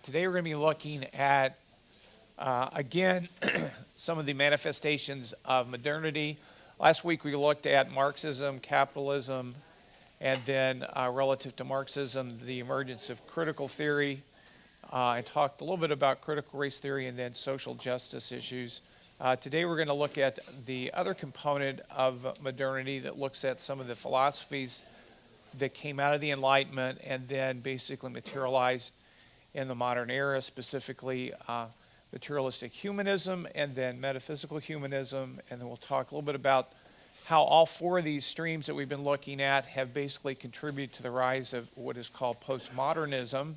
Today we're going to be looking at, again, some of the manifestations of modernity. Last week we looked at Marxism, capitalism, and then relative to Marxism, the emergence of critical theory. I talked a little bit about critical race theory and then social justice issues. Today we're going to look at the other component of modernity that looks at some of the philosophies that came out of the Enlightenment and then basically materialized in the modern era, specifically materialistic humanism and then metaphysical humanism. And then we'll talk a little bit about how all four of these streams that we've been looking at have basically contributed to the rise of what is called postmodernism.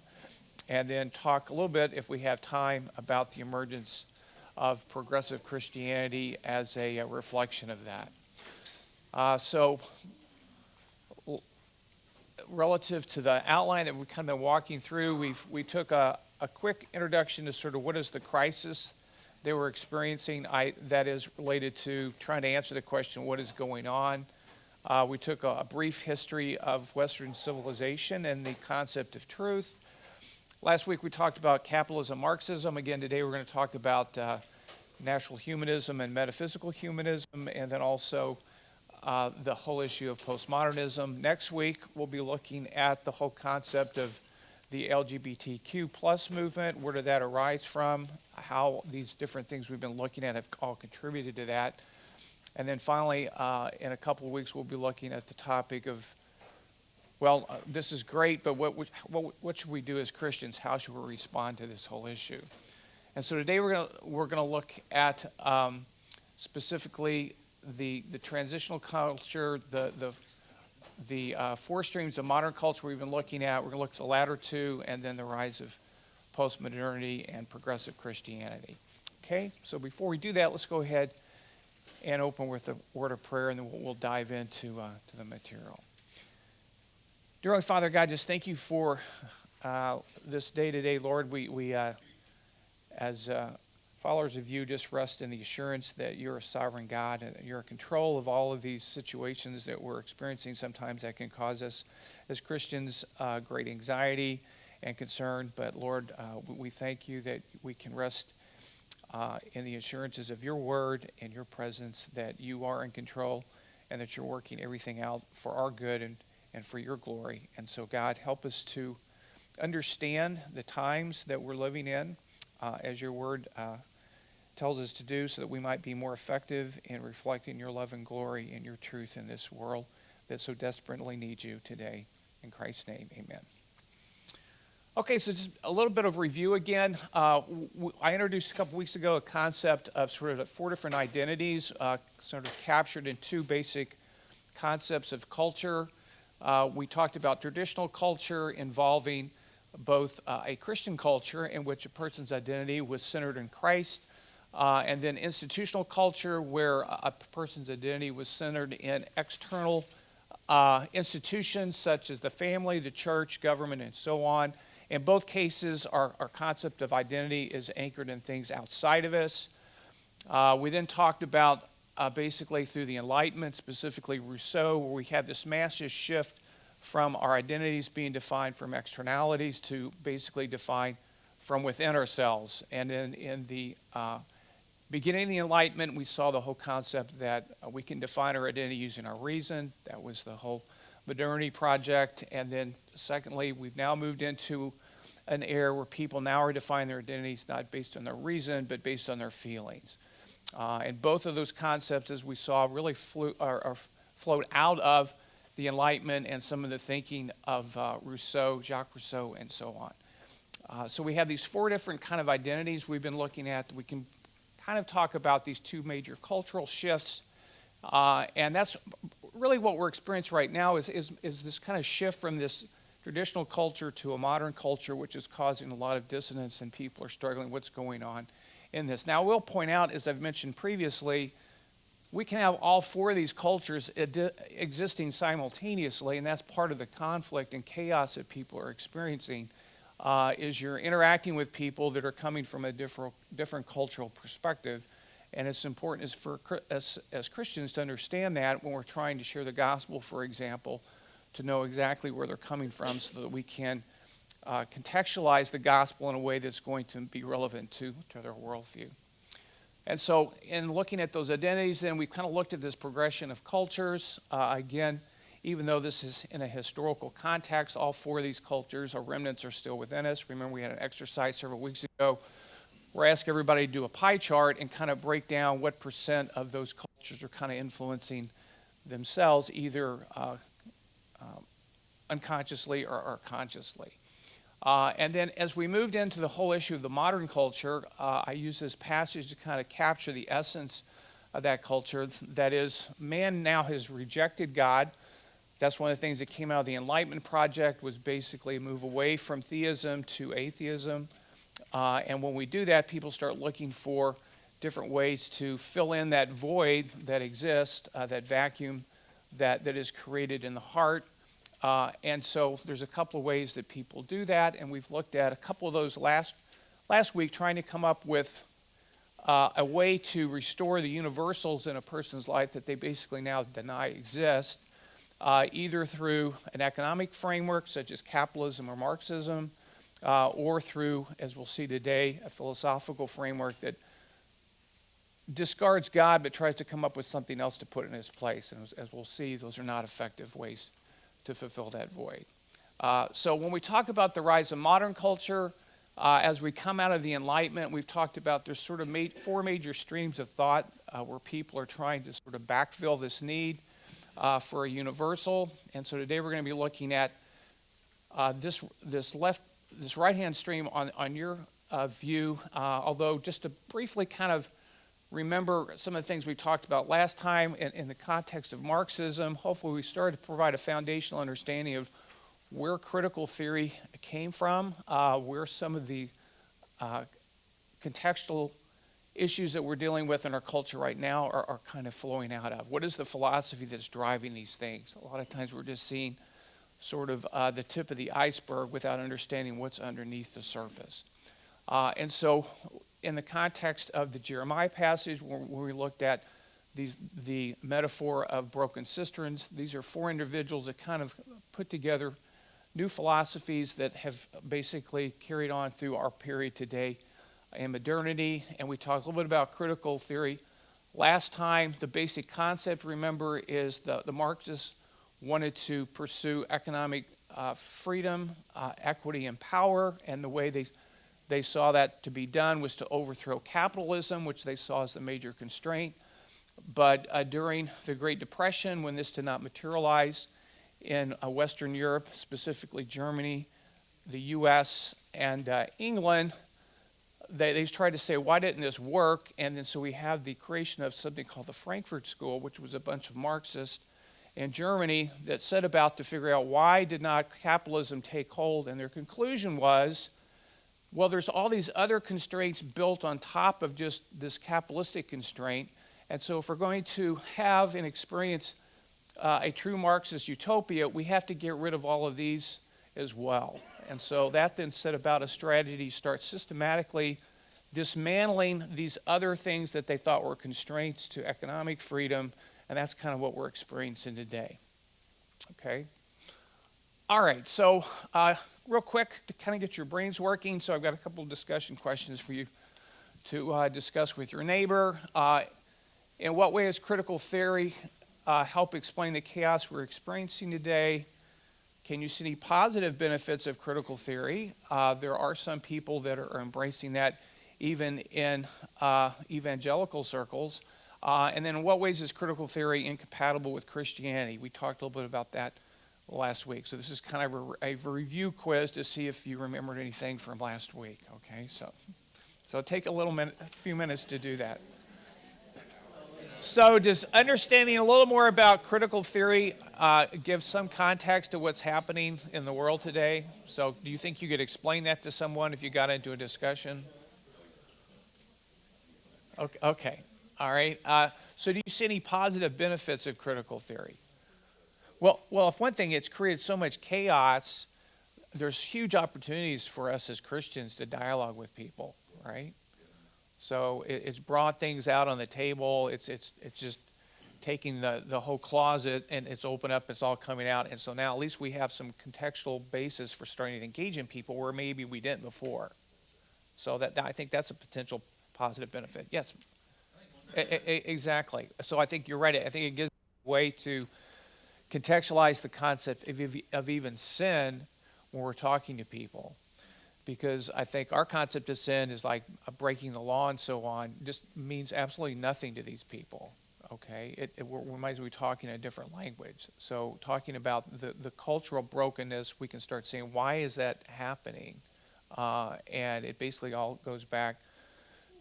And then talk a little bit, if we have time, about the emergence of progressive Christianity as a reflection of that. So relative to the outline that we've kind of been walking through, we took a quick introduction to sort of what is the crisis they were experiencing, that is related to trying to answer the question, what is going on? We took a brief history of Western civilization and the concept of truth. Last week we talked about capitalism, Marxism. Again, today we're going to talk about natural humanism and metaphysical humanism, and then also the whole issue of postmodernism. Next week, we'll be looking at the whole concept of the LGBTQ plus movement. Where did that arise from? How these different things we've been looking at have all contributed to that. And then finally, in a couple of weeks, we'll be looking at the topic of, this is great, but what should we do as Christians? How should we respond to this whole issue? And so today we're going to look at specifically the transitional culture, the four streams of modern culture we've been looking at. We're going to look at the latter two, and then the rise of postmodernity and progressive Christianity. Okay, so before we do that, let's go ahead and open with a word of prayer, and then we'll dive into to the material. Dear Heavenly Father, God, just thank you for this day today, Lord. We as followers of you, just rest in the assurance that you're a sovereign God and that you're in control of all of these situations that we're experiencing. Sometimes that can cause us as Christians great anxiety and concern. But Lord, we thank you that we can rest in the assurances of your word and your presence, that you are in control and that you're working everything out for our good and for your glory. And so, God, help us to understand the times that we're living in as your word tells us to do, so that we might be more effective in reflecting your love and glory and your truth in this world that so desperately needs you today. In Christ's name, amen. Okay, so just a little bit of review again. I introduced a couple weeks ago a concept of sort of four different identities, sort of captured in two basic concepts of culture. We talked about traditional culture involving both a Christian culture in which a person's identity was centered in Christ, and then institutional culture where a person's identity was centered in external institutions such as the family, the church, government, and so on. In both cases, our concept of identity is anchored in things outside of us. We then talked about basically through the Enlightenment, specifically Rousseau, where we had this massive shift from our identities being defined from externalities to basically defined from within ourselves. And then in the beginning of the Enlightenment, we saw the whole concept that we can define our identity using our reason. That was the whole modernity project. And then secondly, we've now moved into an era where people now are defining their identities not based on their reason, but based on their feelings. And both of those concepts, as we saw, really flowed out of the Enlightenment and some of the thinking of Rousseau, Jacques Rousseau, and so on. So we have these four different kind of identities we've been looking at. We can kind of talk about these two major cultural shifts, and that's really what we're experiencing right now is this kind of shift from this traditional culture to a modern culture, which is causing a lot of dissonance, and people are struggling what's going on in this. Now, I will point out, as I've mentioned previously, we can have all four of these cultures existing simultaneously, and that's part of the conflict and chaos that people are experiencing, is you're interacting with people that are coming from a different cultural perspective. And it's important for us as Christians to understand that when we're trying to share the gospel, for example, to know exactly where they're coming from so that we can contextualize the gospel in a way that's going to be relevant to their worldview. And so in looking at those identities, then we kind of looked at this progression of cultures. Again, even though this is in a historical context, all four of these cultures or remnants are still within us. Remember, we had an exercise several weeks ago where I asked everybody to do a pie chart and kind of break down what percent of those cultures are kind of influencing themselves, either unconsciously or consciously. And then as we moved into the whole issue of the modern culture, I used this passage to kind of capture the essence of that culture. That is, man now has rejected God. That's one of the things that came out of the Enlightenment Project, was basically a move away from theism to atheism. And when we do that, people start looking for different ways to fill in that void that exists, that vacuum that is created in the heart. And so there's a couple of ways that people do that, and we've looked at a couple of those last week, trying to come up with a way to restore the universals in a person's life that they basically now deny exist, either through an economic framework such as capitalism or Marxism, or through, as we'll see today, a philosophical framework that discards God but tries to come up with something else to put in its place. And as we'll see, those are not effective ways to fulfill that void. So when we talk about the rise of modern culture, as we come out of the Enlightenment, we've talked about there's sort of four major streams of thought where people are trying to sort of backfill this need for a universal. And so today we're going to be looking at this right-hand stream on your view, although just to briefly kind of remember some of the things we talked about last time in the context of Marxism. Hopefully we started to provide a foundational understanding of where critical theory came from, where some of the contextual issues that we're dealing with in our culture right now are kind of flowing out of. What is the philosophy that's driving these things? A lot of times we're just seeing sort of the tip of the iceberg without understanding what's underneath the surface. And so in the context of the Jeremiah passage, where we looked at the metaphor of broken cisterns, these are four individuals that kind of put together new philosophies that have basically carried on through our period today in modernity. And we talked a little bit about critical theory. Last time, the basic concept, remember, is the Marxists wanted to pursue economic freedom, equity, and power, and the way they saw that to be done was to overthrow capitalism, which they saw as the major constraint. But during the Great Depression, when this did not materialize in Western Europe, specifically Germany, the U.S., and England, they tried to say, why didn't this work? And then so we have the creation of something called the Frankfort School, which was a bunch of Marxists in Germany that set about to figure out why did not capitalism take hold. And their conclusion was, well, there's all these other constraints built on top of just this capitalistic constraint. And so if we're going to have and experience a true Marxist utopia, we have to get rid of all of these as well. And so that then set about a strategy to start systematically dismantling these other things that they thought were constraints to economic freedom, and that's kind of what we're experiencing today. Okay? All right, so real quick to kind of get your brains working, so I've got a couple of discussion questions for you to discuss with your neighbor. In what way is critical theory help explain the chaos we're experiencing today? Can you see any positive benefits of critical theory? There are some people that are embracing that even in evangelical circles. And then in what ways is critical theory incompatible with Christianity? We talked a little bit about that last week. So this is kind of a review quiz to see if you remembered anything from last week. Okay, so take a few minutes to do that. So does understanding a little more about critical theory give some context to what's happening in the world today? So do you think you could explain that to someone if you got into a discussion? Okay. All right. So do you see any positive benefits of critical theory? Well, if one thing, it's created so much chaos, there's huge opportunities for us as Christians to dialogue with people, right? So it's brought things out on the table. It's just taking the whole closet and it's open up, it's all coming out. And so now at least we have some contextual basis for starting to engage in people where maybe we didn't before. So that I think that's a potential positive benefit. Yes, exactly. So I think you're right. I think it gives a way to contextualize the concept of even sin when we're talking to people. Because I think our concept of sin is like breaking the law and so on, just means absolutely nothing to these people. Okay, it reminds me we're talking a different language. So talking about the cultural brokenness, we can start saying, why is that happening? And it basically all goes back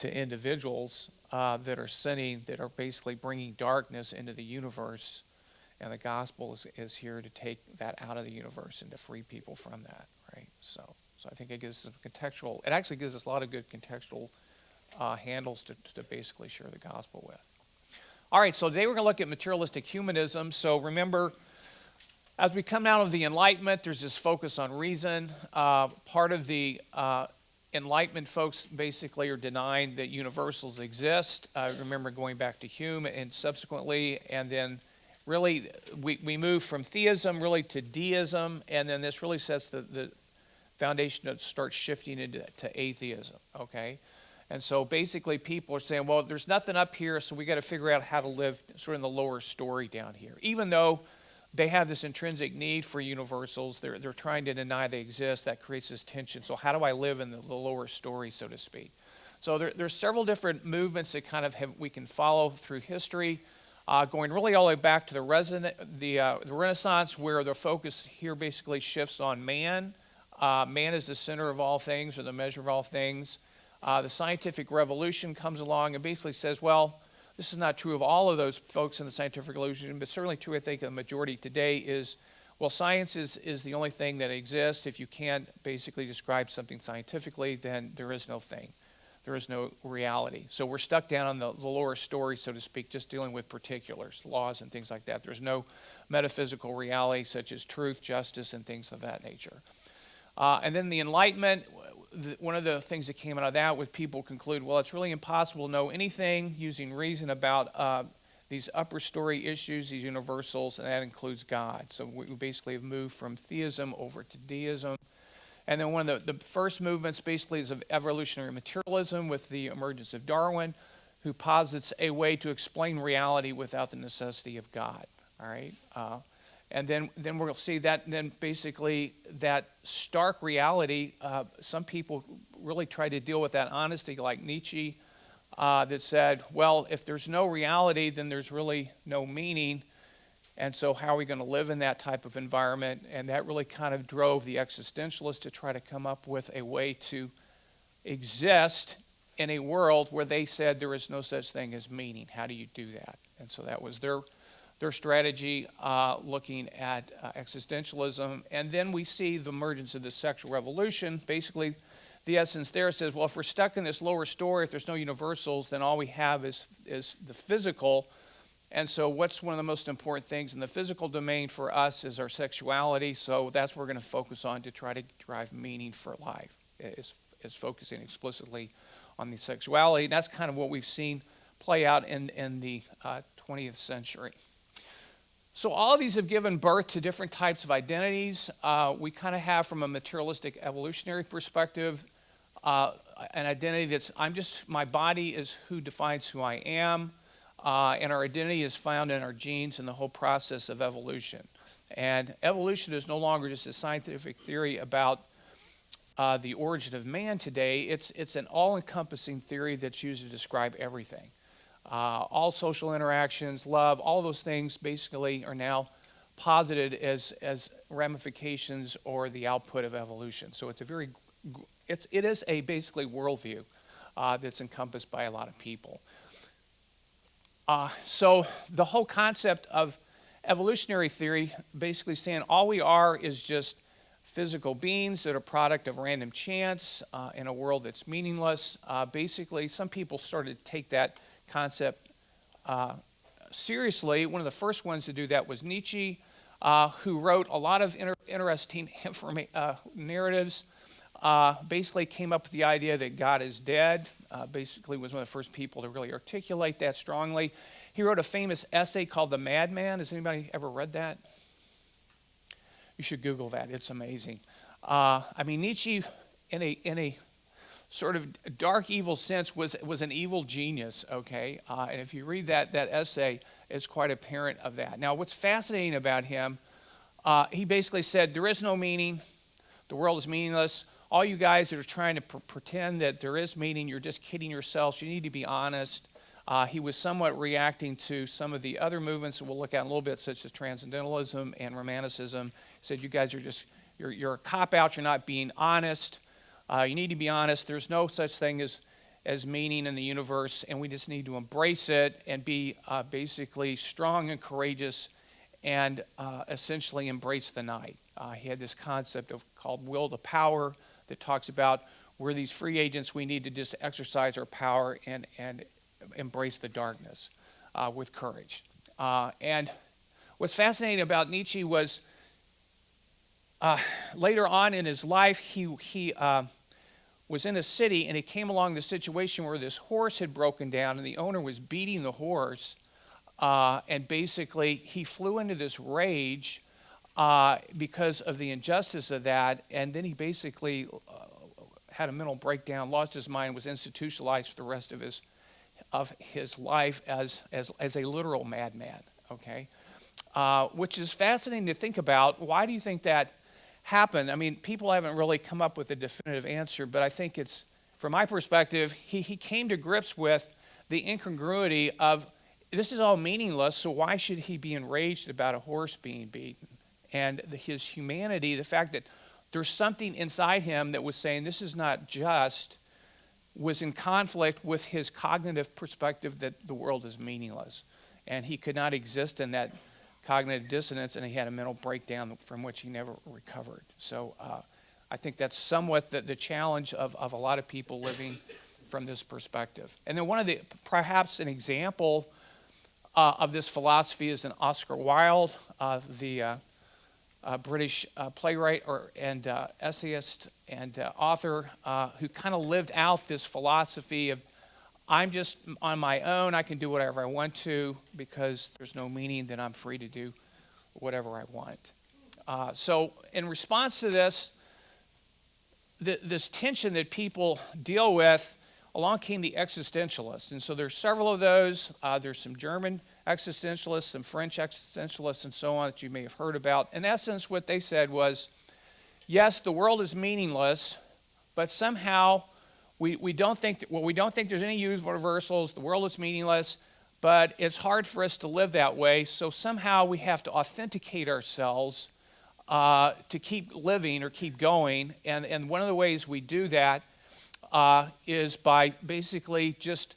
to individuals that are sinning, that are basically bringing darkness into the universe. And the gospel is here to take that out of the universe and to free people from that, right? So I think it gives us contextual, it actually gives us a lot of good contextual handles to basically share the gospel with. All right, so today we're going to look at materialistic humanism. So remember, as we come out of the Enlightenment, there's this focus on reason. Part of the Enlightenment folks basically are denying that universals exist. Remember going back to Hume and subsequently, and then really we move from theism really to deism, and then this really sets the foundation to start shifting into atheism, okay? And so basically people are saying, well, there's nothing up here, so we got to figure out how to live sort of in the lower story down here. Even though they have this intrinsic need for universals, they're trying to deny they exist. That creates this tension. So how do I live in the lower story, so to speak? So there's several different movements that kind of we can follow through history, going really all the way back to the Renaissance, where the focus here basically shifts on man. Man is the center of all things, or the measure of all things. The scientific revolution comes along and basically says, well, this is not true of all of those folks in the scientific revolution, but certainly true, I think, of the majority today is, well, science is the only thing that exists. If you can't basically describe something scientifically, then there is no thing. There is no reality. So we're stuck down on the lower story, so to speak, just dealing with particulars, laws and things like that. There's no metaphysical reality such as truth, justice, and things of that nature. And then the Enlightenment, one of the things that came out of that was people conclude, well, it's really impossible to know anything using reason about these upper story issues, these universals, and that includes God. So we basically have moved from theism over to deism. And then one of the first movements basically is of evolutionary materialism with the emergence of Darwin, who posits a way to explain reality without the necessity of God. All right. And then we'll see that then basically that stark reality, some people really try to deal with that honesty, like Nietzsche, that said, well, if there's no reality, then there's really no meaning. And so how are we going to live in that type of environment? And that really kind of drove the existentialists to try to come up with a way to exist in a world where they said there is no such thing as meaning. How do you do that? And so that was their strategy, looking at existentialism. And then we see the emergence of the sexual revolution. Basically, the essence there says, well, if we're stuck in this lower story, if there's no universals, then all we have is the physical. And so what's one of the most important things in the physical domain for us is our sexuality. So that's what we're going to focus on to try to drive meaning for life, is focusing explicitly on the sexuality. And that's kind of what we've seen play out in the 20th century. So all of these have given birth to different types of identities. We kind of have, from a materialistic evolutionary perspective, an identity that's, my body is who defines who I am, and our identity is found in our genes and the whole process of evolution. And evolution is no longer just a scientific theory about the origin of man today. It's an all-encompassing theory that's used to describe everything. All social interactions, love, all those things basically are now posited as ramifications or the output of evolution. So it is a basically worldview that's encompassed by a lot of people. So the whole concept of evolutionary theory basically saying all we are is just physical beings that are a product of random chance in a world that's meaningless. Basically, some people started to take that concept seriously. One of the first ones to do that was Nietzsche, who wrote a lot of interesting narratives. Basically came up with the idea that God is dead, basically was one of the first people to really articulate that strongly. He wrote a famous essay called The Madman. Has anybody ever read that? You should Google that. It's amazing. Nietzsche, in a sort of dark, evil sense, was an evil genius, okay? And if you read that essay, it's quite apparent of that. Now, what's fascinating about him, he basically said, there is no meaning. The world is meaningless. All you guys that are trying to pretend that there is meaning, you're just kidding yourselves. You need to be honest. He was somewhat reacting to some of the other movements that we'll look at in a little bit, such as Transcendentalism and Romanticism. He said, you guys are just, you're a cop-out. You're not being honest. You need to be honest. There's no such thing as meaning in the universe, and we just need to embrace it and be basically strong and courageous and essentially embrace the night. He had this concept called will to power that talks about we're these free agents. We need to just exercise our power and embrace the darkness with courage. And what's fascinating about Nietzsche was later on in his life, he was in a city, and he came along the situation where this horse had broken down, and the owner was beating the horse, and basically he flew into this rage because of the injustice of that, and then he basically had a mental breakdown, lost his mind, was institutionalized for the rest of his life as a literal madman. Okay, which is fascinating to think about. Why do you think that happened? I mean, people haven't really come up with a definitive answer, but I think it's, from my perspective, he came to grips with the incongruity of this is all meaningless, so why should he be enraged about a horse being beaten? And his humanity, the fact that there's something inside him that was saying this is not just, was in conflict with his cognitive perspective that the world is meaningless. And he could not exist in that cognitive dissonance, and he had a mental breakdown from which he never recovered. So I think that's somewhat the challenge of a lot of people living from this perspective. And then perhaps an example of this philosophy is an Oscar Wilde, the British playwright and essayist and author who kind of lived out this philosophy of I'm just on my own, I can do whatever I want to because there's no meaning, then I'm free to do whatever I want. So in response to this tension that people deal with, along came the existentialists. And so there's several of those. There's some German existentialists, some French existentialists, and so on that you may have heard about. In essence, what they said was, yes, the world is meaningless, but somehow we don't think there's any universals. The world is meaningless, but it's hard for us to live that way. So somehow we have to authenticate ourselves to keep living or keep going. And one of the ways we do that is by basically just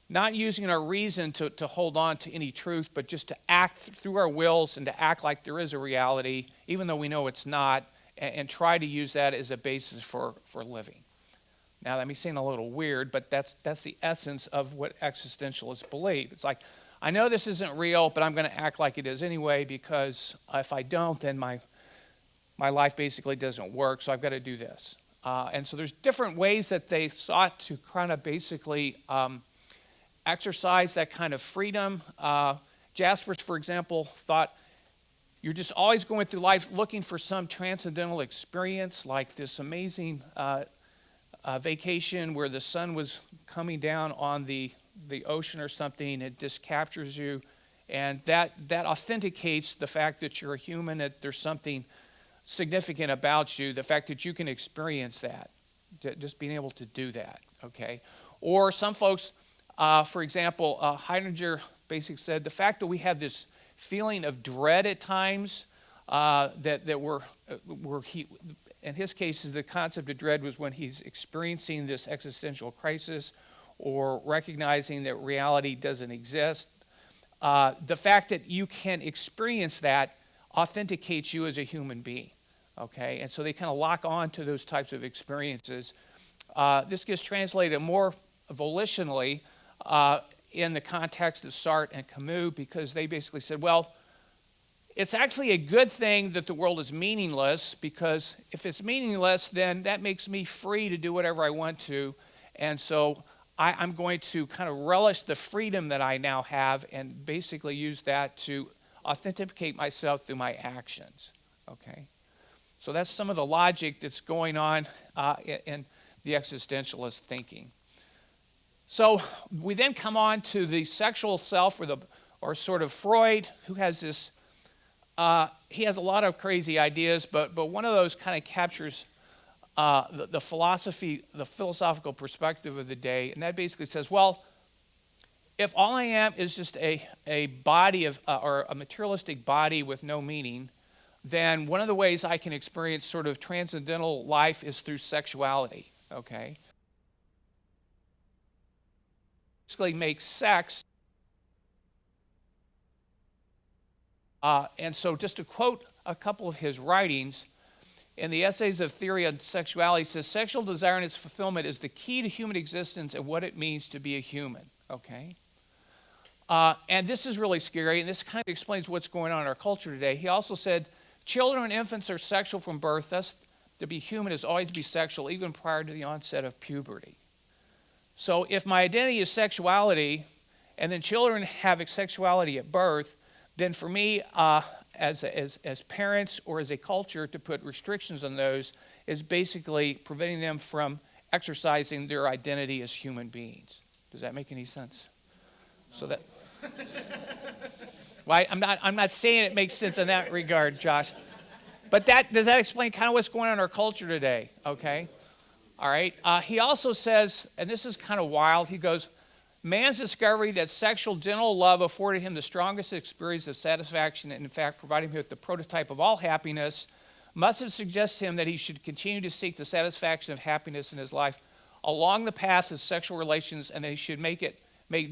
not using our reason to hold on to any truth, but just to act through our wills and to act like there is a reality, even though we know it's not, and try to use that as a basis for living. Now, that may seem a little weird, but that's the essence of what existentialists believe. It's like, I know this isn't real, but I'm going to act like it is anyway, because if I don't, then my life basically doesn't work, so I've got to do this. And so there's different ways that they sought to kind of basically exercise that kind of freedom. Jaspers, for example, thought you're just always going through life looking for some transcendental experience, like this amazing vacation where the sun was coming down on the ocean or something. It just captures you, and that authenticates the fact that you're a human, that there's something significant about you, the fact that you can experience that, just being able to do that, okay? Or some folks, for example, Heidegger basically said the fact that we have this feeling of dread at times, that we're in his case, the concept of dread was when he's experiencing this existential crisis or recognizing that reality doesn't exist. The fact that you can experience that authenticates you as a human being, okay? And so they kind of lock on to those types of experiences. This gets translated more volitionally in the context of Sartre and Camus, because they basically said, well, it's actually a good thing that the world is meaningless, because if it's meaningless, then that makes me free to do whatever I want to. And so I'm going to kind of relish the freedom that I now have and basically use that to authenticate myself through my actions. Okay? So that's some of the logic that's going on in the existentialist thinking. So we then come on to the sexual self, or sort of Freud, who has this. He has a lot of crazy ideas, but one of those kind of captures the philosophical perspective of the day, and that basically says, well, if all I am is just a body or a materialistic body with no meaning, then one of the ways I can experience sort of transcendental life is through sexuality. Okay, basically makes sex. And so, just to quote a couple of his writings. In the Essays of Theory on Sexuality, says sexual desire and its fulfillment is the key to human existence and what it means to be a human. Okay? And this is really scary, and this kind of explains what's going on in our culture today. He also said, children and infants are sexual from birth, thus to be human is always to be sexual, even prior to the onset of puberty. So if my identity is sexuality, and then children have sexuality at birth, then for me, as parents or as a culture, to put restrictions on those is basically preventing them from exercising their identity as human beings. Does that make any sense? No. So that, well, I'm not saying it makes sense in that regard, Josh. But does that explain kind of what's going on in our culture today? Okay, all right. He also says, and this is kind of wild. He goes, man's discovery that sexual genital love afforded him the strongest experience of satisfaction and, in fact, provided him with the prototype of all happiness, must have suggested to him that he should continue to seek the satisfaction of happiness in his life along the path of sexual relations, and that he should make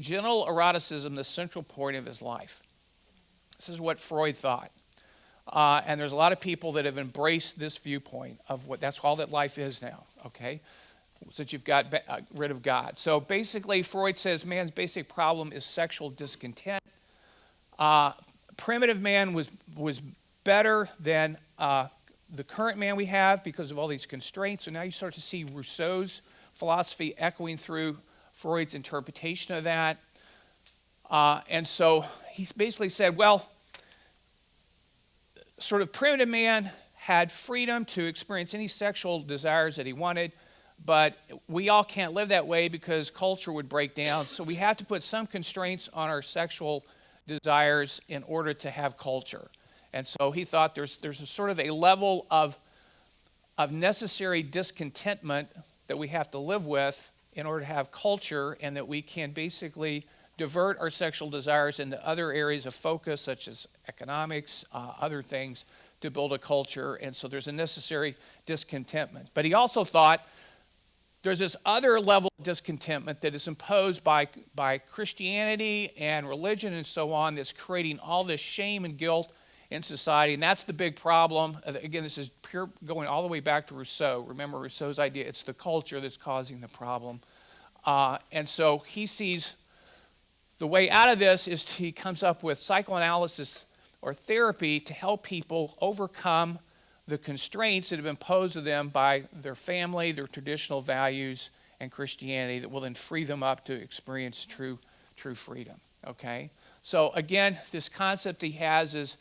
genital eroticism the central point of his life. This is what Freud thought. And there's a lot of people that have embraced this viewpoint of that's all that life is now, okay? Since you've got rid of God. So basically, Freud says man's basic problem is sexual discontent. Primitive man was better than the current man we have because of all these constraints. So now you start to see Rousseau's philosophy echoing through Freud's interpretation of that. And so he's basically said, well, sort of primitive man had freedom to experience any sexual desires that he wanted, but we all can't live that way because culture would break down. So we have to put some constraints on our sexual desires in order to have culture. And so he thought there's a sort of a level of necessary discontentment that we have to live with in order to have culture, and that we can basically divert our sexual desires into other areas of focus, such as economics, other things, to build a culture. And so there's a necessary discontentment. But he also thought there's this other level of discontentment that is imposed by Christianity and religion and so on, that's creating all this shame and guilt in society. And that's the big problem. Again, this is pure going all the way back to Rousseau. Remember Rousseau's idea, it's the culture that's causing the problem. And so he sees the way out of this is he comes up with psychoanalysis or therapy to help people overcome the constraints that have been imposed to them by their family, their traditional values, and Christianity, that will then free them up to experience true freedom. Okay? So again, this concept he has is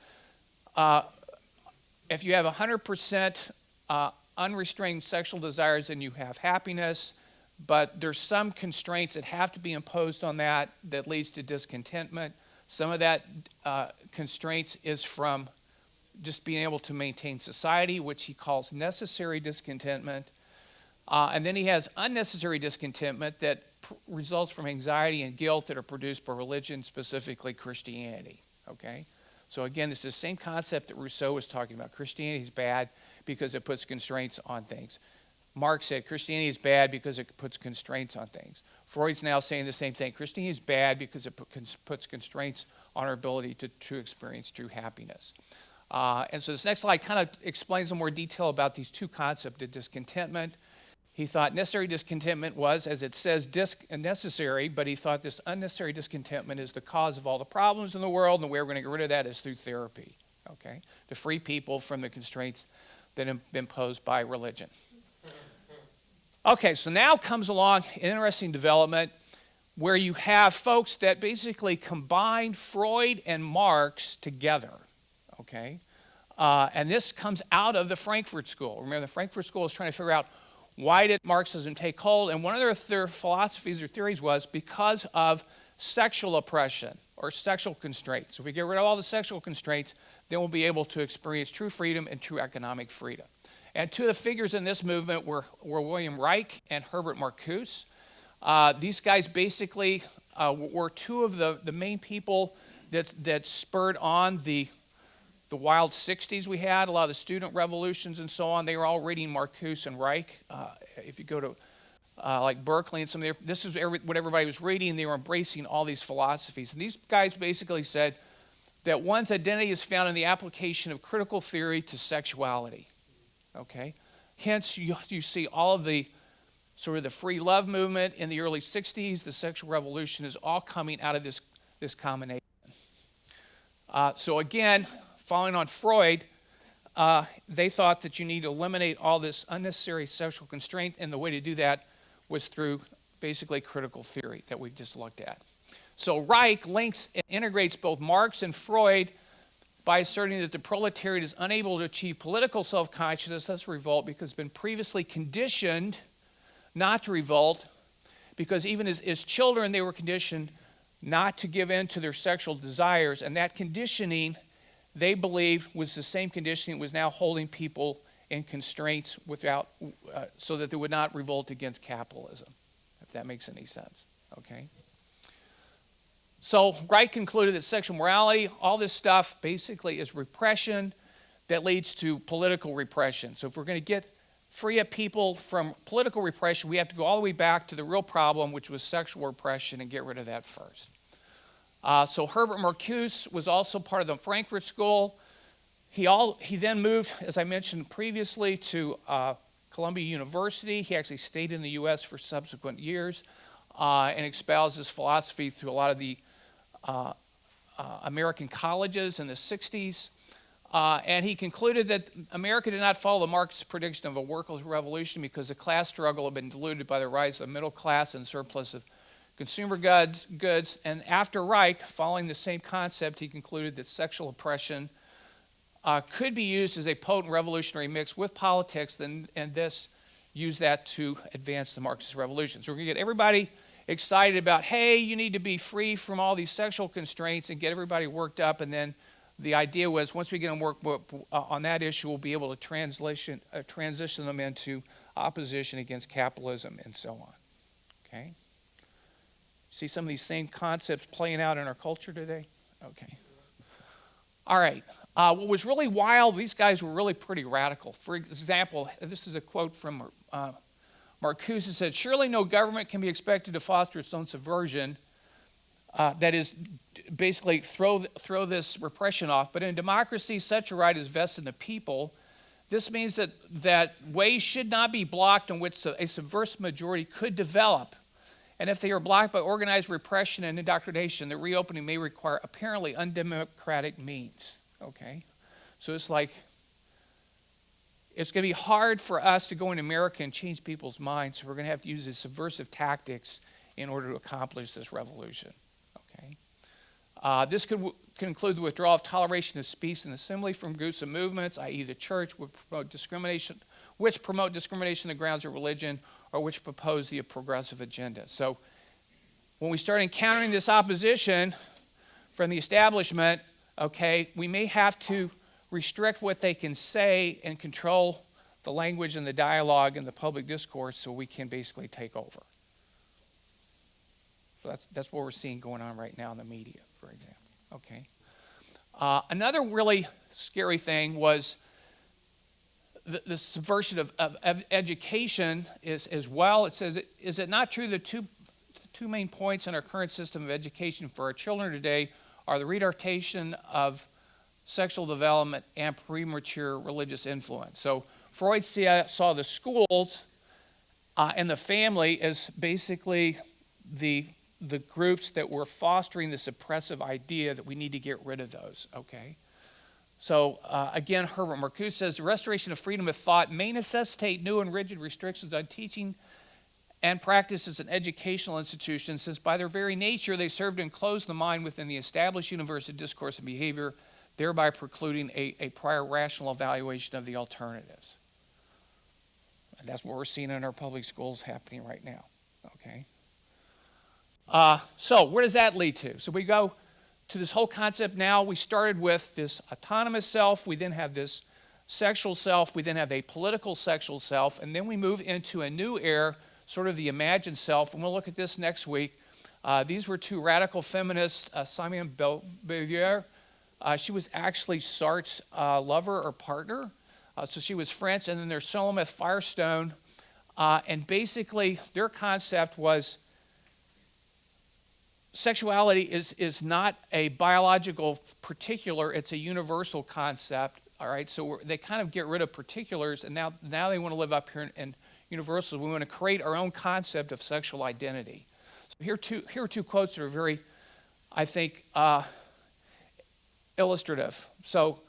if you have 100% unrestrained sexual desires, then you have happiness, but there's some constraints that have to be imposed on that leads to discontentment. Some of that constraints is from just being able to maintain society, which he calls necessary discontentment. And then he has unnecessary discontentment that results from anxiety and guilt that are produced by religion, specifically Christianity. Okay? So again, it's the same concept that Rousseau was talking about. Christianity is bad because it puts constraints on things. Marx said Christianity is bad because it puts constraints on things. Freud's now saying the same thing. Christianity is bad because it puts constraints on our ability to experience true happiness. And so this next slide kind of explains in more detail about these two concepts of discontentment. He thought necessary discontentment was, as it says, necessary, but he thought this unnecessary discontentment is the cause of all the problems in the world, and the way we're going to get rid of that is through therapy, okay, to free people from the constraints that have been imposed by religion. Okay, so now comes along an interesting development where you have folks that basically combine Freud and Marx together, okay? And this comes out of the Frankfort School. Remember, the Frankfort School is trying to figure out why did Marxism take hold, and one of their philosophies or theories was because of sexual oppression or sexual constraints. If we get rid of all the sexual constraints, then we'll be able to experience true freedom and true economic freedom. And two of the figures in this movement were William Reich and Herbert Marcuse. These guys basically were two of the main people that spurred on the wild 60s we had, a lot of the student revolutions and so on. They were all reading Marcuse and Reich. If you go to like Berkeley and some of this is what everybody was reading. They were embracing all these philosophies. And these guys basically said that one's identity is found in the application of critical theory to sexuality. Okay? Hence, you see all of the sort of the free love movement in the early 60s, the sexual revolution is all coming out of this combination. So again, following on Freud, they thought that you need to eliminate all this unnecessary sexual constraint, and the way to do that was through basically critical theory that we just looked at. So Reich links and integrates both Marx and Freud by asserting that the proletariat is unable to achieve political self-consciousness, thus revolt, because it's been previously conditioned not to revolt, because even as children they were conditioned not to give in to their sexual desires, and that conditioning, they believe, was the same conditioning that was now holding people in constraints without, so that they would not revolt against capitalism, if that makes any sense, okay? So Reich concluded that sexual morality, all this stuff basically is repression that leads to political repression. So if we're going to free up people from political repression, we have to go all the way back to the real problem, which was sexual repression, and get rid of that first. So Herbert Marcuse was also part of the Frankfurt School. He then moved, as I mentioned previously, to Columbia University. He actually stayed in the U.S. for subsequent years and espoused his philosophy through a lot of the American colleges in the 60s. And he concluded that America did not follow the Marxist prediction of a workers' revolution because the class struggle had been diluted by the rise of the middle class and surplus of consumer goods. And after Reich, following the same concept, he concluded that sexual oppression could be used as a potent revolutionary mix with politics, and this use that to advance the Marxist revolution. So we're going to get everybody excited about, hey, you need to be free from all these sexual constraints, and get everybody worked up, and then the idea was once we get them work on that issue, we'll be able to transition them into opposition against capitalism and so on. Okay? See some of these same concepts playing out in our culture today? Okay. All right. What was really wild, these guys were really pretty radical. For example, this is a quote from Marcuse. It said, "Surely no government can be expected to foster its own subversion, that is, basically throw this repression off. But in democracy, such a right is vested in the people. This means that ways should not be blocked in which a subversive majority could develop. And if they are blocked by organized repression and indoctrination, the reopening may require apparently undemocratic means." Okay? So it's like, it's going to be hard for us to go in America and change people's minds, so we're going to have to use these subversive tactics in order to accomplish this revolution. Okay? This could include the withdrawal of toleration of speech and assembly from groups and movements, i.e. the church, which promote discrimination on the grounds of religion, or which propose the progressive agenda. So when we start encountering this opposition from the establishment, okay, we may have to restrict what they can say and control the language and the dialogue and the public discourse so we can basically take over. So that's what we're seeing going on right now in the media, for example. Okay. Another really scary thing was the subversion of education as well. It says, is it not true that two main points in our current system of education for our children today are the retardation of sexual development and premature religious influence? So Freud saw the schools and the family as basically the groups that were fostering this oppressive idea that we need to get rid of those, okay? So again, Herbert Marcuse says, the restoration of freedom of thought may necessitate new and rigid restrictions on teaching and practices in educational institutions, since by their very nature they serve to enclose the mind within the established universe of discourse and behavior, thereby precluding a prior rational evaluation of the alternatives. And that's what we're seeing in our public schools happening right now. Okay. So where does that lead to? So we go to this whole concept now. We started with this autonomous self. We then have this sexual self. We then have a political sexual self. And then we move into a new era, sort of the imagined self. And we'll look at this next week. These were two radical feminists, Simone Beauvoir. She was actually Sartre's lover or partner. So she was French. And then there's Solomonth Firestone. And basically their concept was sexuality is not a biological particular, it's a universal concept, all right? So they kind of get rid of particulars, and now they want to live up here in universals. We want to create our own concept of sexual identity. So here are two quotes that are very, I think, illustrative. So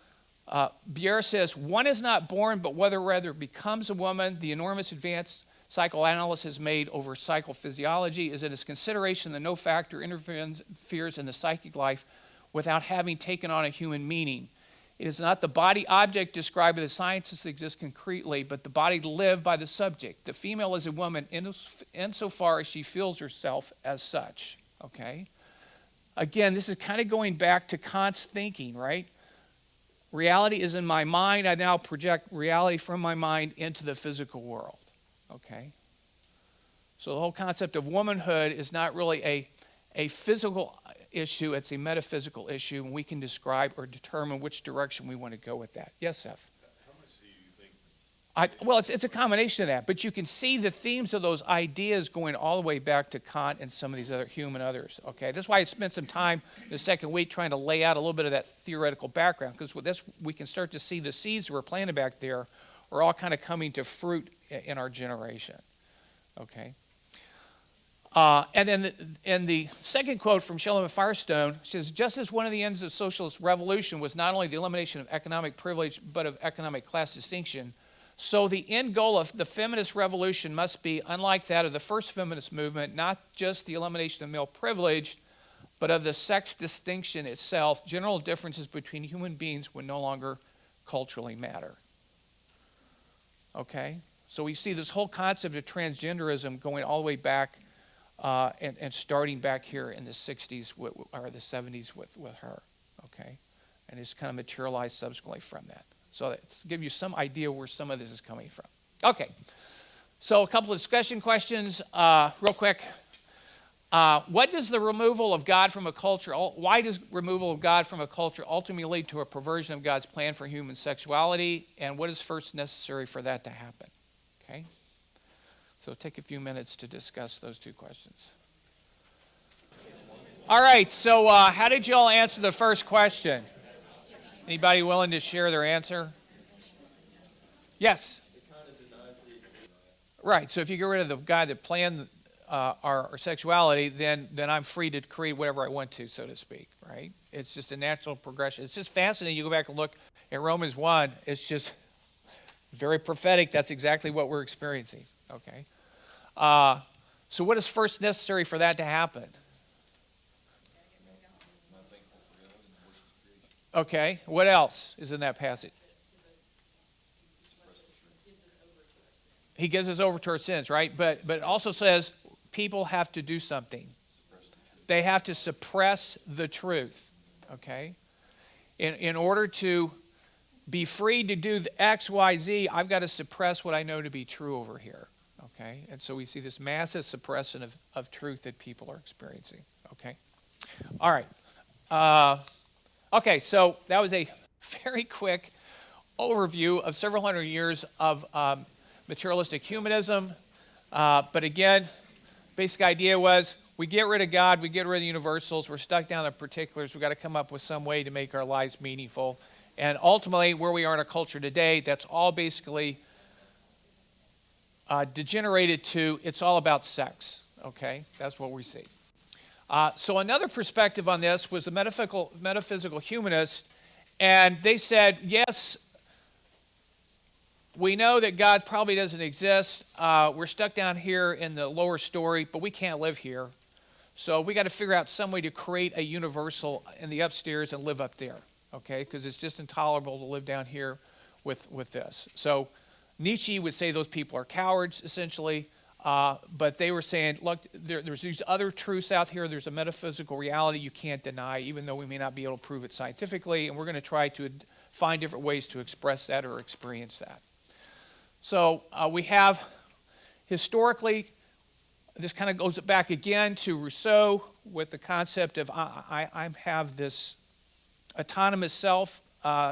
Beauvoir says, one is not born, but whether rather becomes a woman. The enormous advance psychoanalysis has made over psychophysiology is that its consideration that no factor interferes in the psychic life without having taken on a human meaning. It is not the body object described by the scientists that exists concretely, but the body lived by the subject. The female is a woman insofar as she feels herself as such. Okay? Again, this is kind of going back to Kant's thinking, right? Reality is in my mind. I now project reality from my mind into the physical world. Okay? So the whole concept of womanhood is not really a physical issue, it's a metaphysical issue, and we can describe or determine which direction we want to go with that. Yes, Seth? How much do you think? Well, it's a combination of that, but you can see the themes of those ideas going all the way back to Kant and some of these other human others. Okay? That's why I spent some time the second week trying to lay out a little bit of that theoretical background, because with this we can start to see the seeds that were planted back there are all kind of coming to fruit in our generation. Okay? And then in the second quote from Solomonth Firestone, she says, just as one of the ends of socialist revolution was not only the elimination of economic privilege, but of economic class distinction, so the end goal of the feminist revolution must be, unlike that of the first feminist movement, not just the elimination of male privilege, but of the sex distinction itself. General differences between human beings would no longer culturally matter. Okay? So we see this whole concept of transgenderism going all the way back and starting back here in the 60s or the 70s with her. Okay? And it's kind of materialized subsequently from that. So to give you some idea where some of this is coming from. Okay. So a couple of discussion questions real quick. What does the removal of God from a culture, why does removal of God from a culture ultimately lead to a perversion of God's plan for human sexuality, and what is first necessary for that to happen? Okay? So take a few minutes to discuss those two questions. All right, so how did you all answer the first question? Anybody willing to share their answer? Yes? Right, so if you get rid of the guy that planned our sexuality, then I'm free to create whatever I want to, so to speak, right? It's just a natural progression. It's just fascinating. You go back and look at Romans 1, it's just very prophetic. That's exactly what we're experiencing, okay? So what is first necessary for that to happen? Okay, what else is in that passage? He gives us over to our sins, right? But it also says people have to do something. They have to suppress the truth, okay? In order to be free to do the X, Y, Z, I've got to suppress what I know to be true over here, okay? And so we see this massive suppression of truth that people are experiencing, okay? All right. Okay, so that was a very quick overview of several hundred years of materialistic humanism. But again, basic idea was we get rid of God, we get rid of the universals, we're stuck down in particulars, we've got to come up with some way to make our lives meaningful. And ultimately, where we are in our culture today, that's all basically degenerated to it's all about sex, okay? That's what we see. So another perspective on this was the metaphysical humanist, And they said, yes, we know that God probably doesn't exist. We're stuck down here in the lower story, but we can't live here. So we got to figure out some way to create a universal in the upstairs and live up there, okay? Because it's just intolerable to live down here with this. So Nietzsche would say those people are cowards, essentially. But they were saying, look, there's these other truths out here. There's a metaphysical reality you can't deny, even though we may not be able to prove it scientifically. And we're going to try to find different ways to express that or experience that. So we have historically, this kind of goes back again to Rousseau with the concept of I have this autonomous self.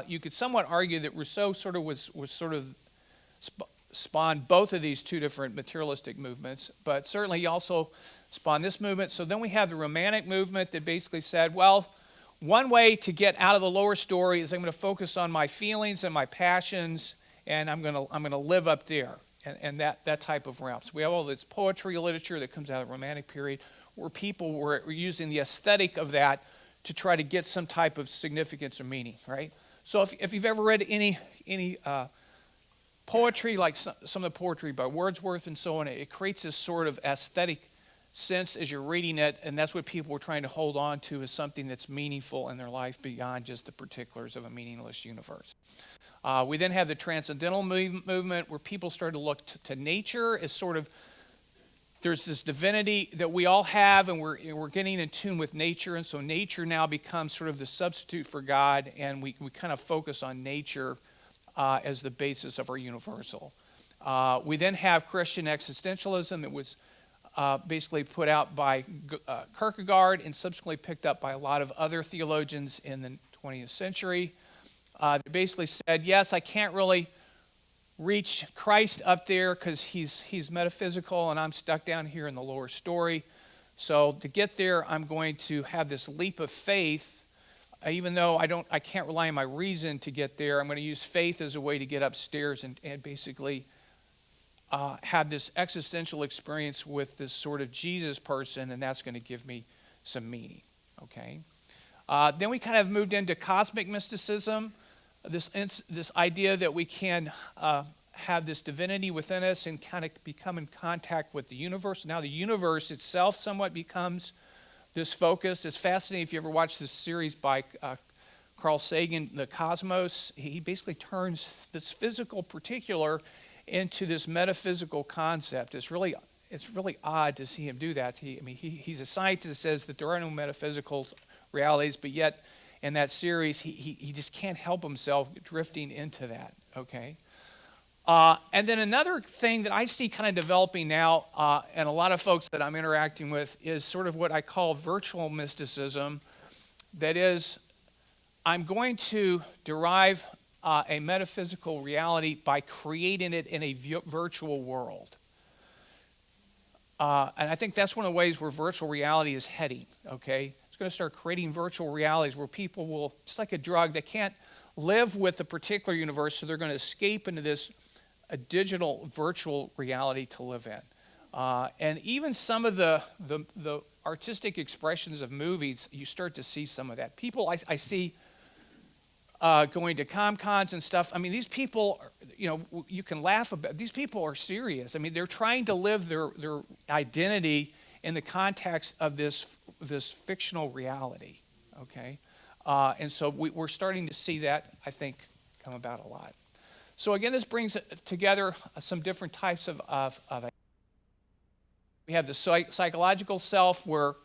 You could somewhat argue that Rousseau sort of was sort of spawned both of these two different materialistic movements, but certainly he also spawned this movement. So then we have the Romantic movement that basically said, well, one way to get out of the lower story is I'm going to focus on my feelings and my passions, and I'm going to live up there, and that type of realm. So we have all this poetry, literature that comes out of the Romantic period, where people were using the aesthetic of that to try to get some type of significance or meaning, right? So if you've ever read any poetry, like some of the poetry by Wordsworth and so on, it creates this sort of aesthetic sense as you're reading it, and that's what people were trying to hold on to as something that's meaningful in their life beyond just the particulars of a meaningless universe. We then have the Transcendental movement, where people started to look to nature as sort of, there's this divinity that we all have, and we're getting in tune with nature, and so nature now becomes sort of the substitute for God, and we kind of focus on nature as the basis of our universal. We then have Christian existentialism that was basically put out by Kierkegaard and subsequently picked up by a lot of other theologians in the 20th century. They basically said, yes, I can't really reach Christ up there because he's metaphysical and I'm stuck down here in the lower story. So to get there, I'm going to have this leap of faith. Even though I can't rely on my reason to get there, I'm going to use faith as a way to get upstairs and basically have this existential experience with this sort of Jesus person, and that's going to give me some meaning, okay? Then we kind of moved into cosmic mysticism, this idea that we can have this divinity within us and kind of become in contact with the universe. Now the universe itself somewhat becomes this focus. It's fascinating if you ever watch this series by Carl Sagan, The Cosmos. He basically turns this physical particular into this metaphysical concept. It's really odd to see him do that. He's a scientist that says that there are no metaphysical realities, but yet in that series he just can't help himself drifting into that, okay? And then another thing that I see kind of developing now, and a lot of folks that I'm interacting with, is sort of what I call virtual mysticism. That is, I'm going to derive a metaphysical reality by creating it in a virtual world. And I think that's one of the ways where virtual reality is heading, okay? It's going to start creating virtual realities where people will, just like a drug, they can't live with a particular universe, so they're going to escape into this a digital virtual reality to live in. And even some of the artistic expressions of movies, you start to see some of that. People I see going to Comic-Cons and stuff, I mean, these people, you can laugh about, these people are serious. I mean, they're trying to live their identity in the context of this fictional reality, okay? And so we're starting to see that, I think, come about a lot. So again, this brings together some different types of we have the psychological self, where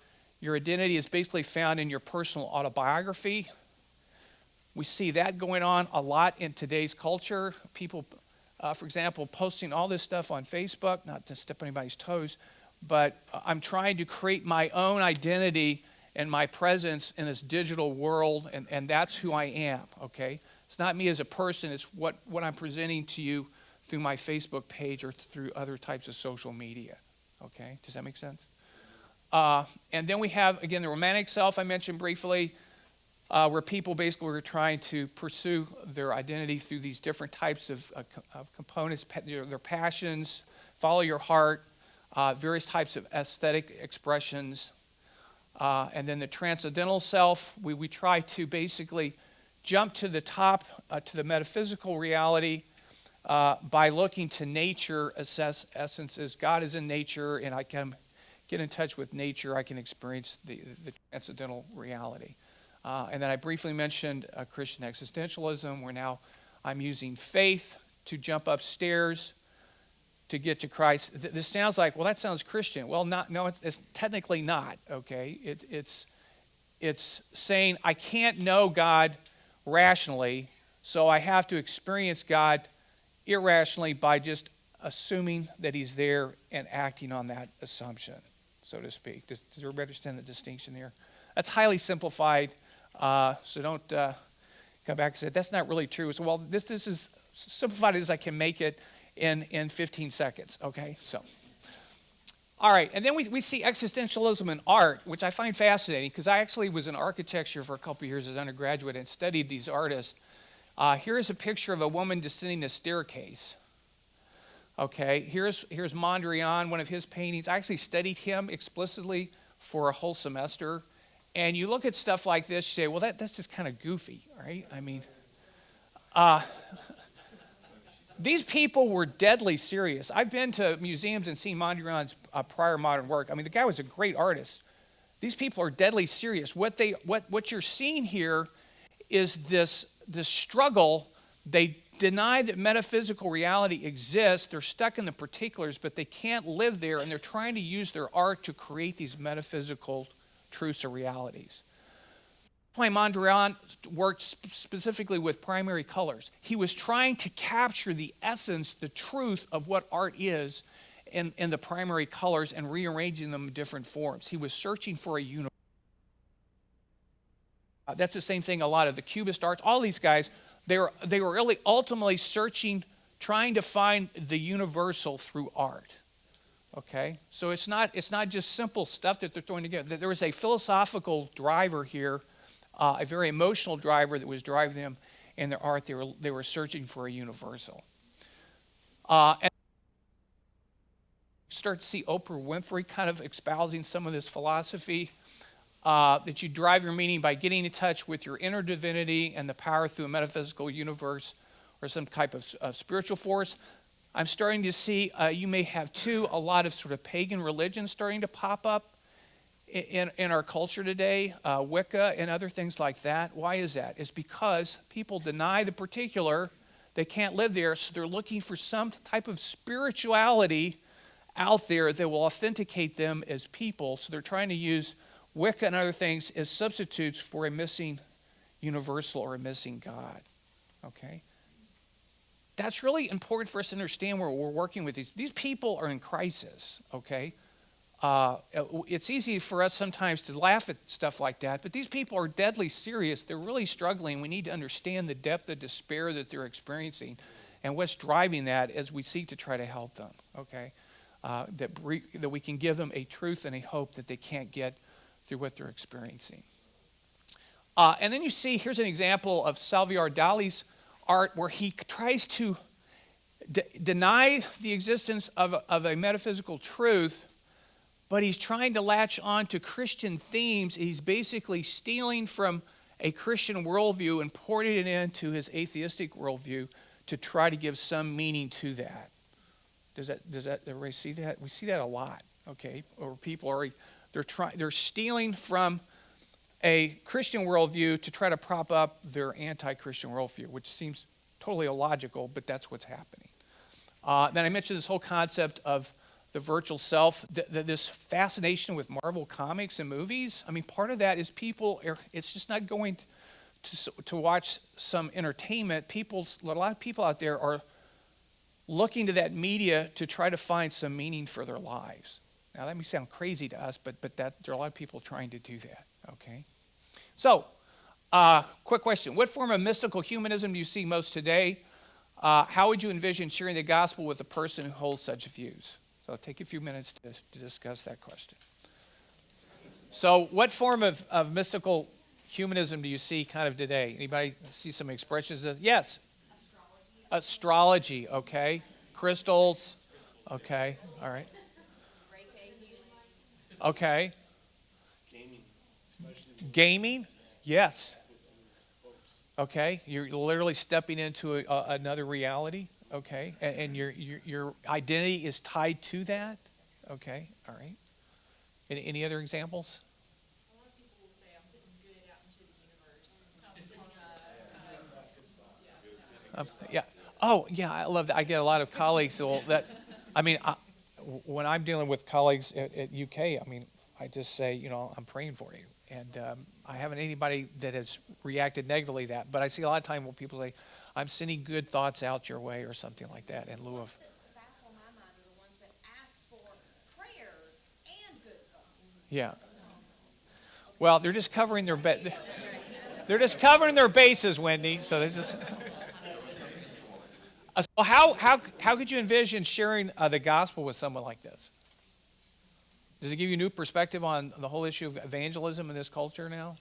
your identity is basically found in your personal autobiography. We see that going on a lot in today's culture. People, for example, posting all this stuff on Facebook, not to step on anybody's toes, but I'm trying to create my own identity and my presence in this digital world, and that's who I am, okay? It's not me as a person, it's what I'm presenting to you through my Facebook page or through other types of social media, okay? Does that make sense? And then we have, again, the romantic self I mentioned briefly, where people basically were trying to pursue their identity through these different types of components, their passions, follow your heart, various types of aesthetic expressions. And then the transcendental self, we try to basically jump to the top, to the metaphysical reality by looking to nature, essences. God is in nature, and I can get in touch with nature. I can experience the transcendental reality. And then I briefly mentioned Christian existentialism, where now I'm using faith to jump upstairs to get to Christ. This sounds like, well, that sounds Christian. Well, no, it's technically not, okay? It's saying I can't know God rationally, so I have to experience God irrationally by just assuming that he's there and acting on that assumption, so to speak. Does everybody understand the distinction there? That's highly simplified, so don't come back and say, that's not really true. So, well, this is simplified as I can make it in 15 seconds, okay? So, all right, and then we see existentialism in art, which I find fascinating because I actually was in architecture for a couple years as an undergraduate and studied these artists. Here's a picture of a woman descending a staircase. Okay, here's Mondrian, one of his paintings. I actually studied him explicitly for a whole semester. And you look at stuff like this, you say, well, that's just kind of goofy, right? I mean, these people were deadly serious. I've been to museums and seen Mondrian's prior modern work. I mean, the guy was a great artist. These people are deadly serious. What you're seeing here is this struggle. They deny that metaphysical reality exists. They're stuck in the particulars, but they can't live there, and they're trying to use their art to create these metaphysical truths or realities. Why Mondrian worked specifically with primary colors. He was trying to capture the essence, the truth of what art is in the primary colors and rearranging them in different forms. He was searching for a universe. That's the same thing a lot of the Cubist arts. All these guys, they were really ultimately searching, trying to find the universal through art. Okay, so it's not just simple stuff that they're throwing together. There was a philosophical driver here, a very emotional driver that was driving them in their art. They were searching for a universal. And start to see Oprah Winfrey kind of espousing some of this philosophy that you drive your meaning by getting in touch with your inner divinity and the power through a metaphysical universe or some type of spiritual force. I'm starting to see, you may have too, a lot of sort of pagan religions starting to pop up in our culture today, Wicca and other things like that. Why is that? It's because people deny the particular. They can't live there, so they're looking for some type of spirituality out there that will authenticate them as people. So they're trying to use Wicca and other things as substitutes for a missing universal or a missing God. Okay? That's really important for us to understand where we're working with these. These people are in crisis, okay? It's easy for us sometimes to laugh at stuff like that, but these people are deadly serious. They're really struggling. We need to understand the depth of despair that they're experiencing and what's driving that as we seek to try to help them, okay? That we can give them a truth and a hope that they can't get through what they're experiencing. And then you see, here's an example of Salvador Dali's art where he tries to deny the existence of a metaphysical truth, but he's trying to latch on to Christian themes. He's basically stealing from a Christian worldview and porting it into his atheistic worldview to try to give some meaning to that. Does that everybody see that? We see that a lot, okay? Or people are they're stealing from a Christian worldview to try to prop up their anti-Christian worldview, which seems totally illogical, but that's what's happening. Then I mentioned this whole concept of the virtual self, this fascination with Marvel comics and movies. I mean, part of that is it's just not going to watch some entertainment. A lot of people out there are looking to that media to try to find some meaning for their lives. Now, that may sound crazy to us, but there are a lot of people trying to do that, okay? So, quick question. What form of mystical humanism do you see most today? How would you envision sharing the gospel with a person who holds such views? So, take a few minutes to discuss that question. So, what form of mystical humanism do you see kind of today? Anybody see some expressions of, yes? Astrology, okay. Crystals, okay, all right. Okay. Gaming, yes. Okay, you're literally stepping into another reality. Okay, and your identity is tied to that. Okay, all right. Any other examples? A lot of people will say, I'm putting good out into the universe. Yeah. Oh, yeah. I love that. I get a lot of colleagues who will, that. I mean, when I'm dealing with colleagues at UK, I mean, I just say, I'm praying for you, and I haven't anybody that has reacted negatively to that. But I see a lot of time when people say, I'm sending good thoughts out your way or something like that in lieu of. That baffle my mind are the ones that ask for prayers and good thoughts. Yeah. Well, they're just covering their they're just covering their bases, Wendy. So there's just. So how could you envision sharing the gospel with someone like this? Does it give you a new perspective on the whole issue of evangelism in this culture now?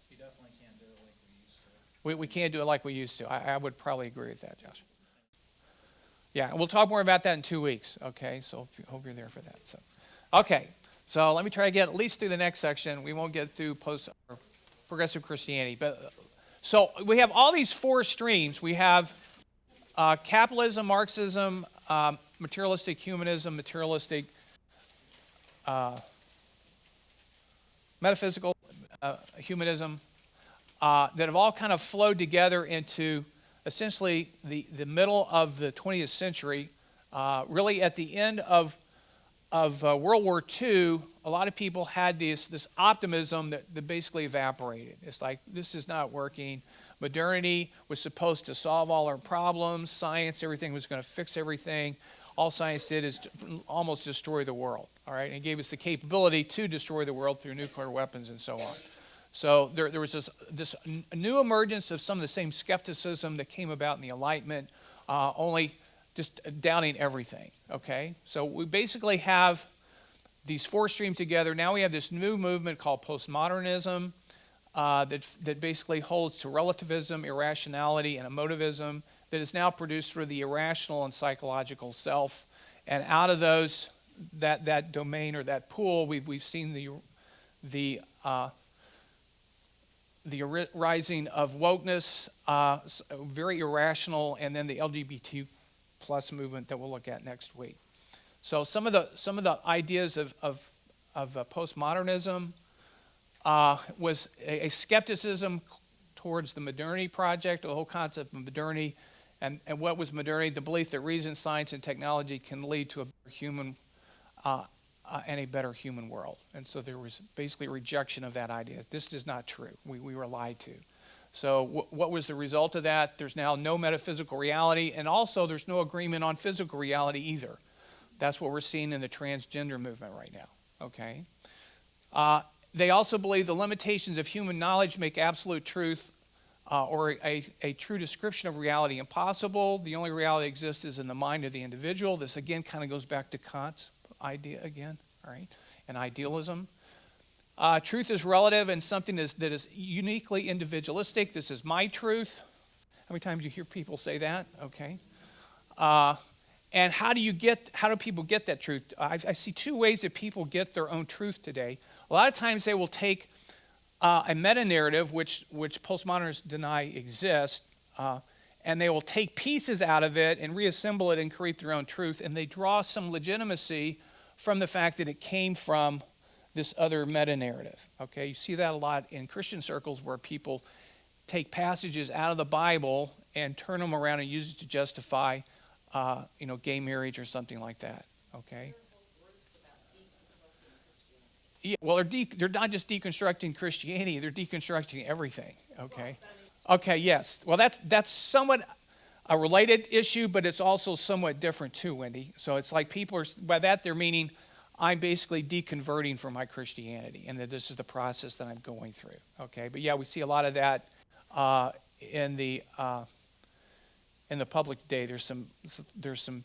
You definitely can't do it like we used to. We can't do it like we used to. I would probably agree with that, Josh. Yeah, and we'll talk more about that in 2 weeks. Okay, so hope you're there for that. So, okay, so let me try to get at least through the next section. We won't get through progressive Christianity, but so we have all these four streams. We have capitalism, Marxism, materialistic humanism, materialistic metaphysical humanism that have all kind of flowed together into essentially the middle of the 20th century. Really at the end of World War II, a lot of people had this optimism that basically evaporated. It's like, this is not working. Modernity was supposed to solve all our problems. Science, everything was going to fix everything. All science did is almost destroy the world, all right? And it gave us the capability to destroy the world through nuclear weapons and so on. So there was this new emergence of some of the same skepticism that came about in the Enlightenment, only just doubting everything, okay? So we basically have these four streams together. Now we have this new movement called postmodernism that basically holds to relativism, irrationality, and emotivism that is now produced through the irrational and psychological self. And out of those, that domain or that pool, we've seen the rising of wokeness, very irrational, and then the LGBT plus movement that we'll look at next week. So some of the ideas of postmodernism was a skepticism towards the modernity project, the whole concept of modernity, and what was modernity? The belief that reason, science, and technology can lead to a better human and a better human world. And so there was basically a rejection of that idea. This is not true. We were lied to. So what was the result of that? There's now no metaphysical reality, and also there's no agreement on physical reality either. That's what we're seeing in the transgender movement right now, okay? They also believe the limitations of human knowledge make absolute truth or a true description of reality impossible. The only reality that exists is in the mind of the individual. This again kind of goes back to Kant's idea again, all right, and idealism. Truth is relative and something that is uniquely individualistic. This is my truth. How many times do you hear people say that? Okay. And how do people get that truth? I see two ways that people get their own truth today. A lot of times they will take a meta-narrative, which postmodernists deny exists, and they will take pieces out of it and reassemble it and create their own truth, and they draw some legitimacy from the fact that it came from this other meta-narrative. Okay, you see that a lot in Christian circles where people take passages out of the Bible and turn them around and use it to justify, gay marriage or something like that. Okay. Yeah, well, they're not just deconstructing Christianity; they're deconstructing everything. Okay. Okay. Yes. Well, that's somewhat a related issue, but it's also somewhat different too, Wendy. So it's like people are by that they're meaning I'm basically deconverting from my Christianity, and that this is the process that I'm going through. Okay. But yeah, we see a lot of that in the public today. There's some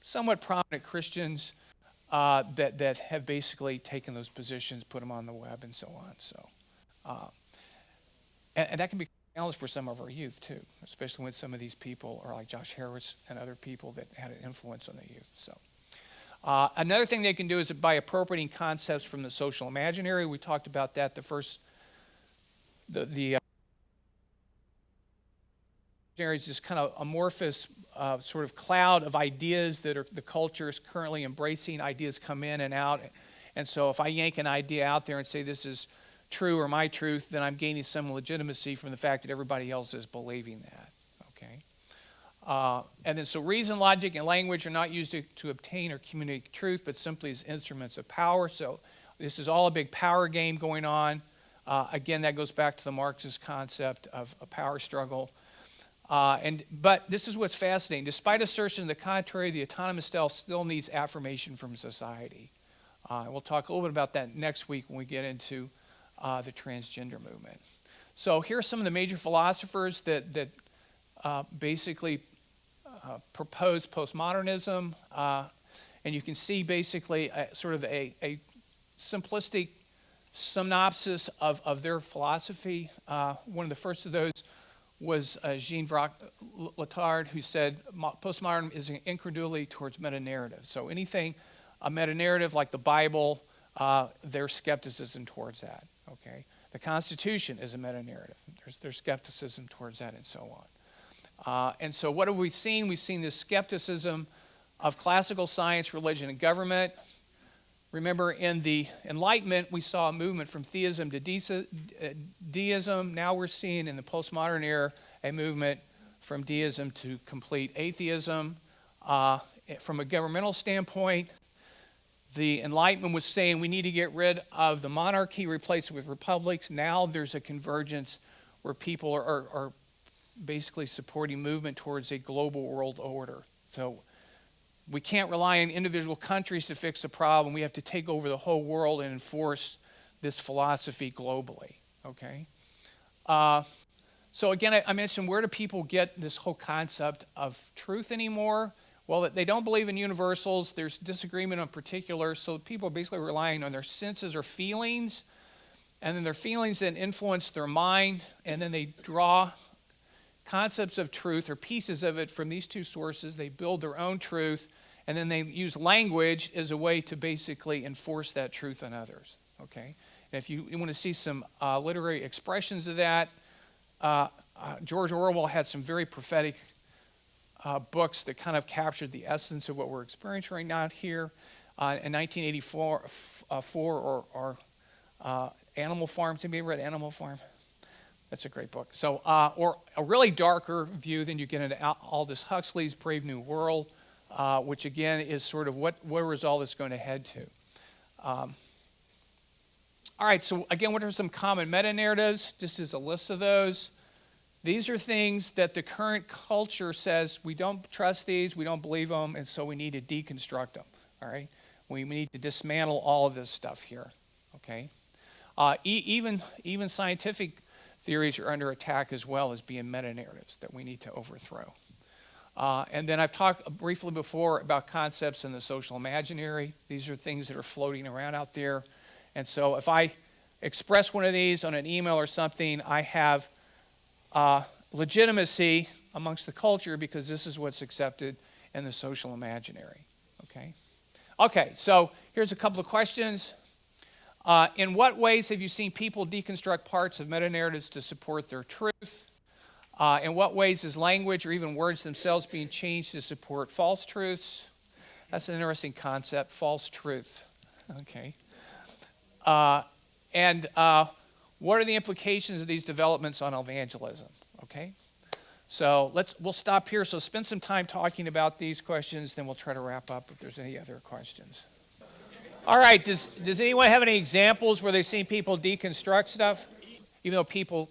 somewhat prominent Christians that have basically taken those positions, put them on the web, and so on. So, and that can be a challenge for some of our youth too, especially when some of these people are like Josh Harris and other people that had an influence on the youth. So, another thing they can do is by appropriating concepts from the social imaginary. We talked about that the first the is this kind of amorphous sort of cloud of ideas that are the culture is currently embracing. Ideas come in and out. And so if I yank an idea out there and say this is true or my truth, then I'm gaining some legitimacy from the fact that everybody else is believing that. Okay. And then so reason, logic, and language are not used to obtain or communicate truth, but simply as instruments of power. So this is all a big power game going on. Again, that goes back to the Marxist concept of a power struggle. But this is what's fascinating. Despite assertion to the contrary, the autonomous self still needs affirmation from society. We'll talk a little bit about that next week when we get into the transgender movement. So here are some of the major philosophers that basically propose postmodernism. And you can see basically sort of a simplistic synopsis of their philosophy. One of the first of those was Jean-Jacques Lyotard, who said postmodern is an incredulity towards meta-narrative. So anything, a meta-narrative like the Bible, their skepticism towards that. Okay, the Constitution is a meta-narrative. There's skepticism towards that, and so on. And so what have we seen? We've seen this skepticism of classical science, religion, and government. Remember, in the Enlightenment, we saw a movement from theism to deism. Now we're seeing in the postmodern era a movement from deism to complete atheism. From a governmental standpoint, the Enlightenment was saying we need to get rid of the monarchy, replace it with republics. Now there's a convergence where people are basically supporting movement towards a global world order. So we can't rely on individual countries to fix the problem. We have to take over the whole world and enforce this philosophy globally. Okay. So again, I mentioned, where do people get this whole concept of truth anymore? Well, they don't believe in universals. There's disagreement on particulars. So people are basically relying on their senses or feelings, and then their feelings then influence their mind, and then they draw concepts of truth or pieces of it from these two sources. They build their own truth, and then they use language as a way to basically enforce that truth on others. Okay, and if you want to see some literary expressions of that, George Orwell had some very prophetic books that kind of captured the essence of what we're experiencing right now here. In 1984, or Animal Farm. Has anybody read Animal Farm? That's a great book. So, or a really darker view, then you get into Aldous Huxley's Brave New World, which again is sort of where is all this going to head to. All right, so again, what are some common meta-narratives? Just as a list of those. These are things that the current culture says, we don't trust these, we don't believe them, and so we need to deconstruct them, all right? We need to dismantle all of this stuff here, okay? Even scientific theories are under attack as well as being meta-narratives that we need to overthrow. And then I've talked briefly before about concepts in the social imaginary. These are things that are floating around out there. And so if I express one of these on an email or something, I have legitimacy amongst the culture because this is what's accepted in the social imaginary. Okay, so here's a couple of questions. In what ways have you seen people deconstruct parts of meta-narratives to support their truth? In what ways is language or even words themselves being changed to support false truths? That's an interesting concept, false truth. Okay. And what are the implications of these developments on evangelism? Okay. So we'll stop here. So spend some time talking about these questions, then we'll try to wrap up if there's any other questions. All right, does anyone have any examples where they've seen people deconstruct stuff? Even though people,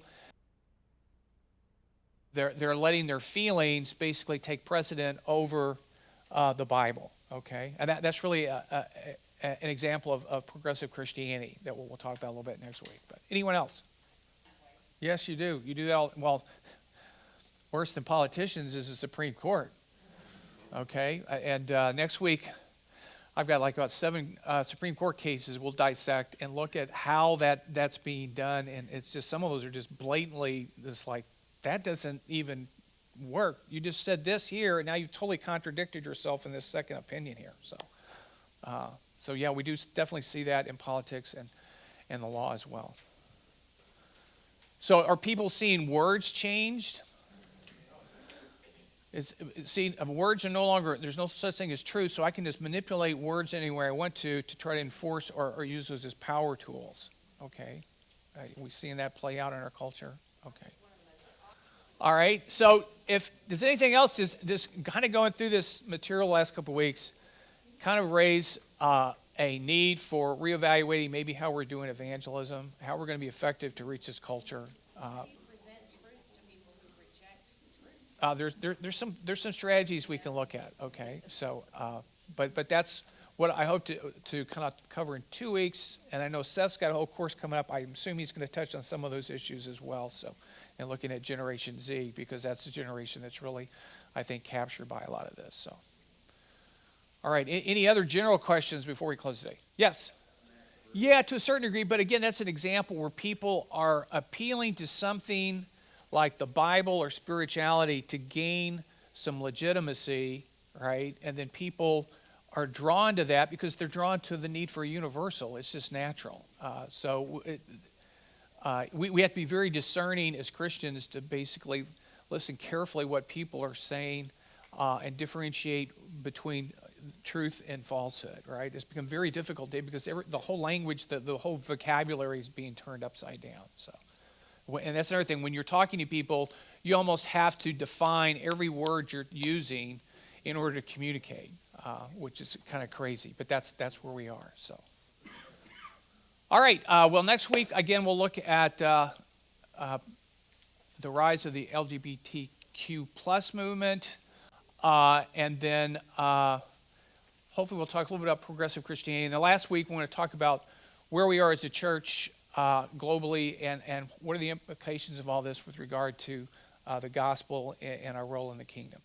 they're letting their feelings basically take precedent over the Bible, okay? And that's really an example of progressive Christianity that we'll talk about a little bit next week. But anyone else? Yes, you do. You do that. Well, worse than politicians is the Supreme Court, okay? And next week, I've got like about 7 Supreme Court cases we'll dissect and look at how that's being done. And it's just, some of those are just blatantly just like, that doesn't even work. You just said this here, and now you've totally contradicted yourself in this second opinion here. So yeah, we do definitely see that in politics and the law as well. So are people seeing words changed? Words are no longer, there's no such thing as truth, so I can just manipulate words anywhere I want to try to enforce or use those as power tools. Okay? We seeing that play out in our culture? Okay. All right. So does anything else, just kind of going through this material the last couple of weeks, kind of raise a need for reevaluating maybe how we're doing evangelism, how we're going to be effective to reach this culture? How do you present truth to people who reject truth? There's some strategies we can look at. Okay. So, but that's what I hope to kind of cover in 2 weeks. And I know Seth's got a whole course coming up. I assume he's going to touch on some of those issues as well. So, and looking at Generation Z, because that's the generation that's really, I think, captured by a lot of this. So, all right. Any other general questions before we close today? Yes. Yeah, to a certain degree. But again, that's an example where people are appealing to something like the Bible or spirituality to gain some legitimacy, right? And then people are drawn to that because they're drawn to the need for a universal. It's just natural. We have to be very discerning as Christians to basically listen carefully what people are saying and differentiate between truth and falsehood, right? It's become very difficult today because the whole language, the whole vocabulary is being turned upside down. So, and that's another thing. When you're talking to people, you almost have to define every word you're using in order to communicate, which is kind of crazy. But that's where we are. So, all right. Well, next week again we'll look at the rise of the LGBTQ plus movement, and then hopefully we'll talk a little bit about progressive Christianity. And the last week we want to talk about where we are as a church globally, and what are the implications of all this with regard to the gospel and our role in the kingdom.